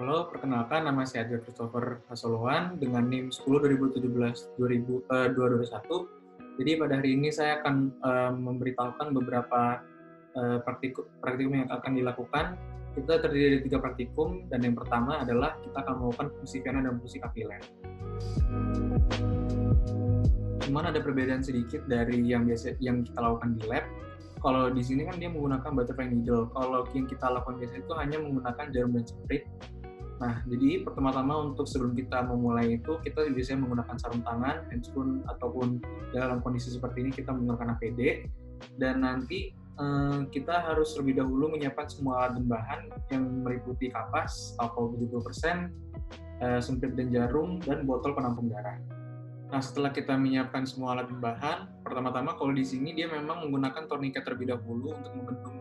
Halo, perkenalkan nama saya Adria Christopher Hasoloan dengan NIM 10 2017 221. Jadi pada hari ini saya akan memberitahukan beberapa praktikum yang akan dilakukan. Kita terdiri dari 3 praktikum, dan yang pertama adalah kita akan melakukan fungsi vena dan fungsi kapiler. Cuman ada perbedaan sedikit dari yang kita lakukan di lab. Kalau di sini kan dia menggunakan butterfly needle. Kalau yang kita lakukan biasanya itu hanya menggunakan jarum dan jepit. Nah, jadi pertama-tama untuk sebelum kita memulai itu, kita biasanya menggunakan sarung tangan, handscoon, ataupun dalam kondisi seperti ini kita menggunakan APD. Dan nanti kita harus terlebih dahulu menyiapkan semua alat dan bahan yang meliputi kapas, alkohol 70%, semprit dan jarum, dan botol penampung darah. Nah, setelah kita menyiapkan semua alat dan bahan, pertama-tama kalau di sini dia memang menggunakan torniket terlebih dahulu untuk membendung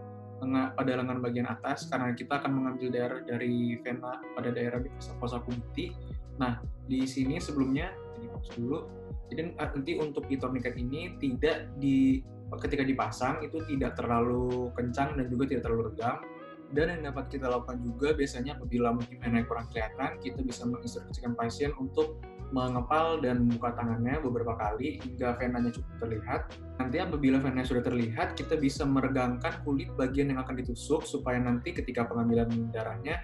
pada lengan bagian atas, karena kita akan mengambil darah dari vena pada daerah fossa acuti. Nah, di sini sebelumnya, ini fokus dulu. Jadi nanti untuk di torniket ini ketika dipasang itu tidak terlalu kencang dan juga tidak terlalu regam. Dan yang dapat kita lakukan juga biasanya apabila mungkin vena kurang kelihatan, kita bisa menginstruksikan pasien untuk mengepal dan membuka tangannya beberapa kali hingga venanya cukup terlihat. Nanti apabila venanya sudah terlihat, kita bisa meregangkan kulit bagian yang akan ditusuk supaya nanti ketika pengambilan darahnya,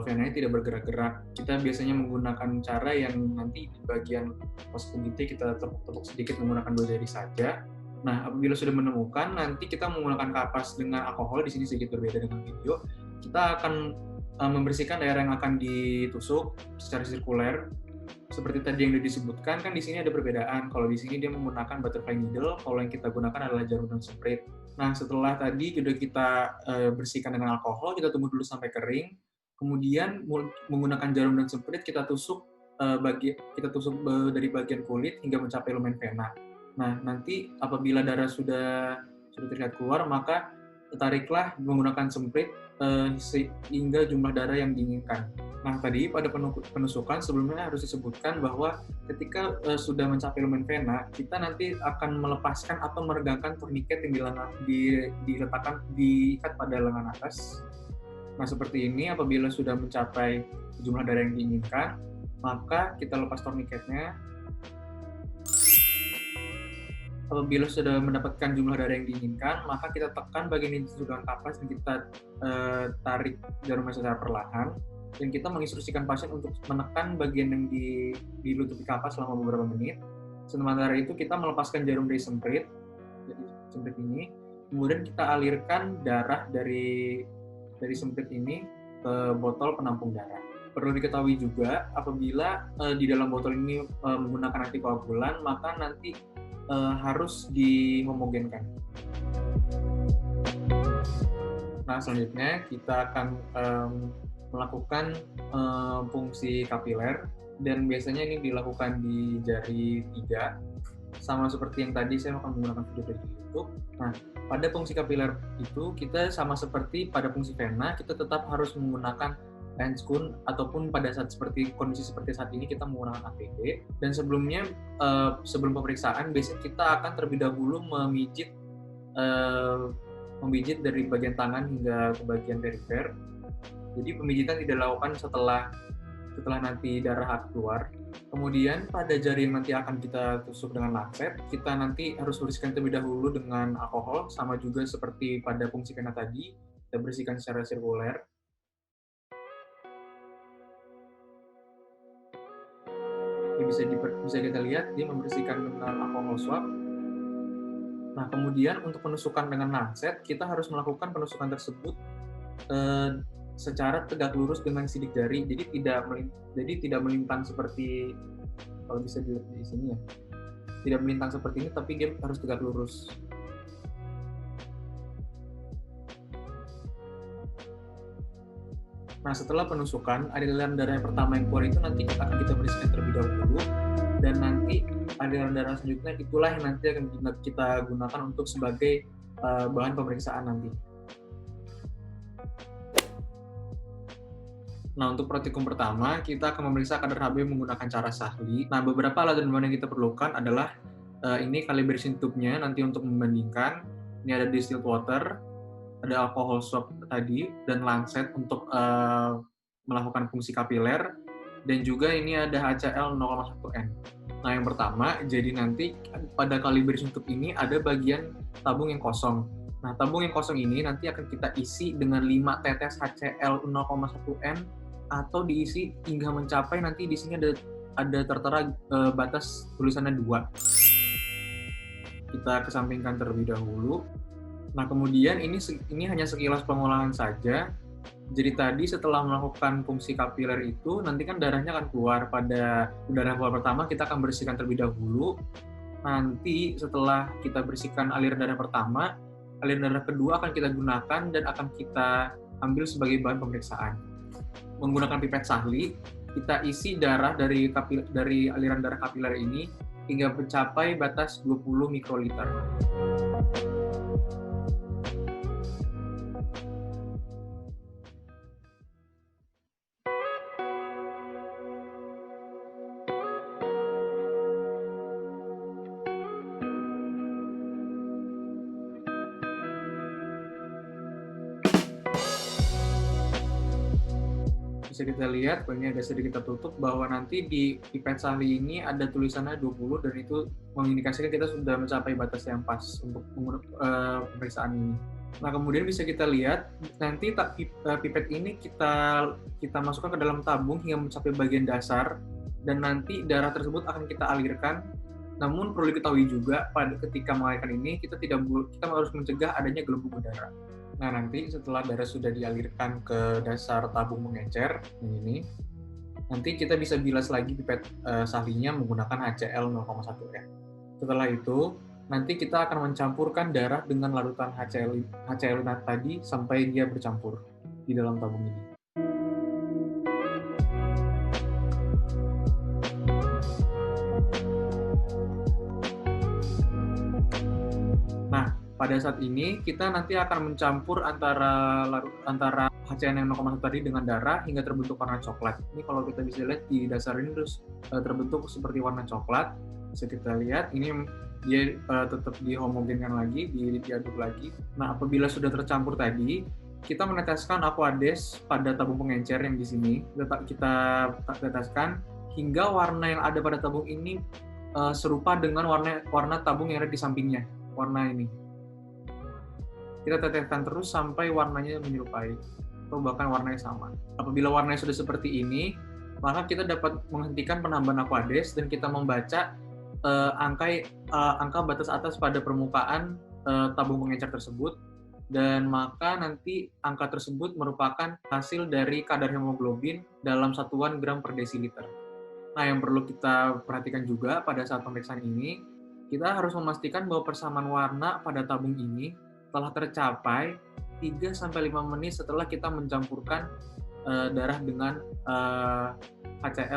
venanya tidak bergerak-gerak. Kita biasanya menggunakan cara yang nanti di bagian pos kita tepuk-tepuk sedikit menggunakan 2 jari saja. Nah, apabila sudah menemukan, nanti kita menggunakan kapas dengan alkohol, di sini sedikit berbeda dengan video. Kita akan membersihkan daerah yang akan ditusuk secara sirkuler. Seperti tadi yang sudah disebutkan, kan di sini ada perbedaan. Kalau di sini dia menggunakan butterfly needle, kalau yang kita gunakan adalah jarum dan semprit. Nah, setelah tadi sudah kita bersihkan dengan alkohol, kita tunggu dulu sampai kering. Kemudian menggunakan jarum dan semprit kita tusuk dari bagian kulit hingga mencapai lumen vena. Nah, nanti apabila darah sudah terlihat keluar, maka tariklah menggunakan semprit hingga jumlah darah yang diinginkan. Nah, tadi pada penusukan sebelumnya harus disebutkan bahwa ketika sudah mencapai lumen vena, kita nanti akan melepaskan atau meregangkan turniket yang diikat pada lengan atas. Nah, seperti ini apabila sudah mencapai jumlah darah yang diinginkan, maka kita lepas turniketnya. Apabila sudah mendapatkan jumlah darah yang diinginkan, maka kita tekan bagian yang ditusuk dengan kapas dan kita tarik jarumnya secara perlahan. Dan kita menginstruksikan pasien untuk menekan bagian yang dilutupi kapas selama beberapa menit. Sementara itu kita melepaskan jarum dari semprit ini, kemudian kita alirkan darah dari semprit ini ke botol penampung darah. Perlu diketahui juga, apabila di dalam botol ini menggunakan antikoagulan, maka nanti harus dihomogenkan. Nah, selanjutnya kita akan melakukan fungsi kapiler, dan biasanya ini dilakukan di jari 3, sama seperti yang tadi saya akan menggunakan video dari YouTube. Nah, pada fungsi kapiler itu kita sama seperti pada fungsi vena, kita tetap harus menggunakan handscoon, ataupun pada saat kondisi seperti saat ini kita menggunakan APD. Dan sebelum pemeriksaan biasanya kita akan terlebih dahulu memijit dari bagian tangan hingga ke bagian perifer. Jadi pemijitan tidak dilakukan setelah nanti darah keluar. Kemudian pada jari yang nanti akan kita tusuk dengan lancet, kita nanti harus bersihkan terlebih dahulu dengan alkohol, sama juga seperti pada fungsi vena tadi, kita bersihkan secara sirkuler. Bisa kita lihat dia membersihkan dengan alkohol swab. Nah, kemudian untuk penusukan dengan lancet, kita harus melakukan penusukan tersebut secara tegak lurus dengan sidik jari. Jadi tidak melintang seperti, kalau bisa dilihat di sini ya, tidak melintang seperti ini, tapi dia harus tegak lurus. Nah, setelah penusukan, aliran darah yang pertama yang keluar itu nanti akan kita bersihkan terlebih dahulu, dan nanti aliran darah selanjutnya itulah yang nanti akan kita gunakan untuk sebagai bahan pemeriksaan nanti. Nah, untuk praktikum pertama, kita akan memeriksa kadar HB menggunakan cara Sahli. Nah, beberapa alat dan bahan yang kita perlukan adalah ini calibration tube-nya nanti untuk membandingkan. Ini ada distilled water, ada alcohol swab tadi, dan lancet untuk melakukan fungsi kapiler, dan juga ini ada HCl 0,1N. Nah, yang pertama, jadi nanti pada calibration tube ini ada bagian tabung yang kosong. Nah, tabung yang kosong ini nanti akan kita isi dengan 5 tetes HCl 0,1N atau diisi hingga mencapai nanti di sini ada tertera batas tulisannya 2. Kita kesampingkan terlebih dahulu. Nah, kemudian ini hanya sekilas pengolahan saja. Jadi tadi setelah melakukan fungsi kapiler itu, nanti kan darahnya akan keluar. Pada darah keluar pertama, kita akan bersihkan terlebih dahulu. Nanti setelah kita bersihkan aliran darah pertama, aliran darah kedua akan kita gunakan dan akan kita ambil sebagai bahan pemeriksaan. Menggunakan pipet Sahli, kita isi darah dari aliran darah kapiler ini hingga mencapai batas 20 mikroliter. Bisa kita lihat, ini ada sedikit tertutup, bahwa nanti di pipet Sahli ini ada tulisannya 20 dan itu mengindikasikan kita sudah mencapai batas yang pas untuk pemeriksaan ini. Nah, kemudian bisa kita lihat, nanti pipet ini kita masukkan ke dalam tabung hingga mencapai bagian dasar, dan nanti darah tersebut akan kita alirkan. Namun perlu diketahui juga, ketika mengalirkan ini, kita harus mencegah adanya gelembung udara. Nah, nanti setelah darah sudah dialirkan ke dasar tabung mengecer, ini, nanti kita bisa bilas lagi pipet Sahlinya menggunakan HCl 0,1N. Setelah itu, nanti kita akan mencampurkan darah dengan larutan HCl tadi sampai dia bercampur di dalam tabung ini. Nah, pada saat ini kita nanti akan mencampur antara HCl yang 0,1 tadi dengan darah hingga terbentuk warna coklat. Ini kalau kita bisa lihat di dasar ini terus terbentuk seperti warna coklat. Bisa kita lihat ini dia tetap dihomogenkan lagi, diaduk lagi. Nah, apabila sudah tercampur tadi, kita meneteskan Aquades pada tabung pengencer yang di sini. Kita teteskan hingga warna yang ada pada tabung ini serupa dengan warna tabung yang ada di sampingnya. Warna ini. Kita teteskan terus sampai warnanya menyerupai atau bahkan warnanya sama. Apabila warnanya sudah seperti ini, maka kita dapat menghentikan penambahan Aquades dan kita membaca angka batas atas pada permukaan tabung pengencer tersebut, dan maka nanti angka tersebut merupakan hasil dari kadar hemoglobin dalam satuan gram per desiliter. Nah, yang perlu kita perhatikan juga pada saat pemeriksaan ini, kita harus memastikan bahwa persamaan warna pada tabung ini telah tercapai 3-5 menit setelah kita mencampurkan darah dengan HCl